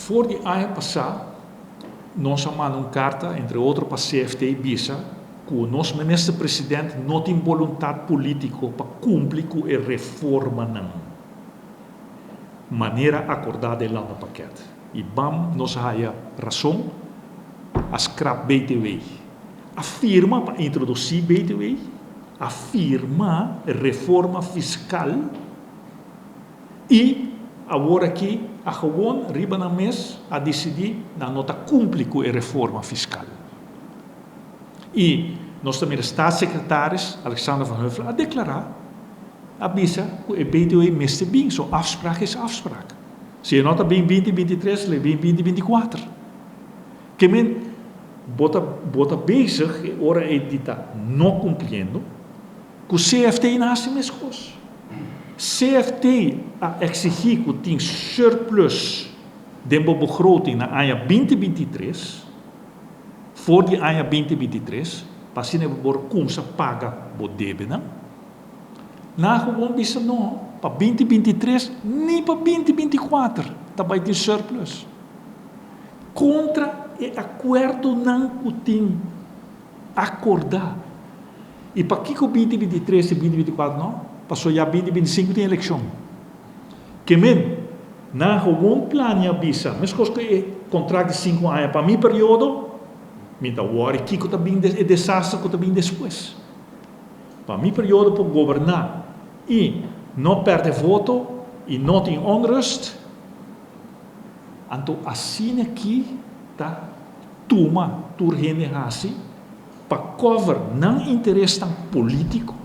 Voor die ano passado, nós mandamos uma carta, entre outros, para a CFT e BISA, que o nosso ministro-presidente não tem vontade política para cumprir com a reforma, não. Maneira acordada lá no paquete. E vamos, nós temos razão, a scrap BTW. Afirma para introduzir BTW, afirma a reforma fiscal e agora aqui a gewoon riba na mês a decidir na nota cumprir com a reforma fiscal. E nós também staatssecretaris Alexander Van Huffelen a declarar, avisa que o BTW meste bem, so afspraak is afspraak. Se a nota bem 2023, le bem 2024. Que men bota bezig, ora é dita não cumprindo, que o CFT nasce mesmo coisa. CFT a exigir que tem surplus de begroting na ano 2023, voor die ano 2023, para se não como se paga o débito, na gewoon bisa não, para 2023 nem para 2024, também tem surplus. Contra o acordo não que tem acordar. E para que o 2023 e 2024 não? Passou já 2025 tem eleição. Que men, na gewoon plano bisa, mas que é contrato de 5 anos para mi período, me dá worry que está bem desastre que está bem depois. Para mi período para governar e não perder voto e não tem onrust, então assim aqui tá toma turgeneração para cover não interesse tão político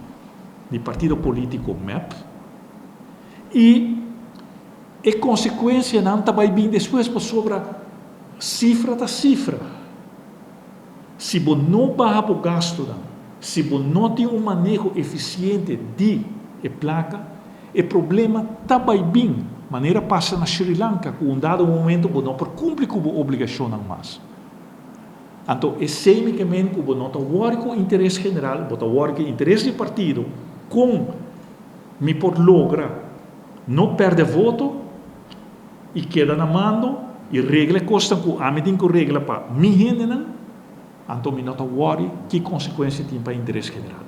de partido político MEP e a consequência não está bem depois para sobre cifra da cifra. Se você não barra o gasto, se você não tem manejo eficiente de placa, o problema está bem. Maneira passa na Sri Lanka, com dado momento você não pode cumprir com a obrigação mais. Então, é semicamente que você não está worried com o interesse general, você está worried com o interesse do partido, com me por lograr não perder voto e queda na mão e regra custa com a medida que regra para mim, então me não está worried que consequência tem para o interesse general.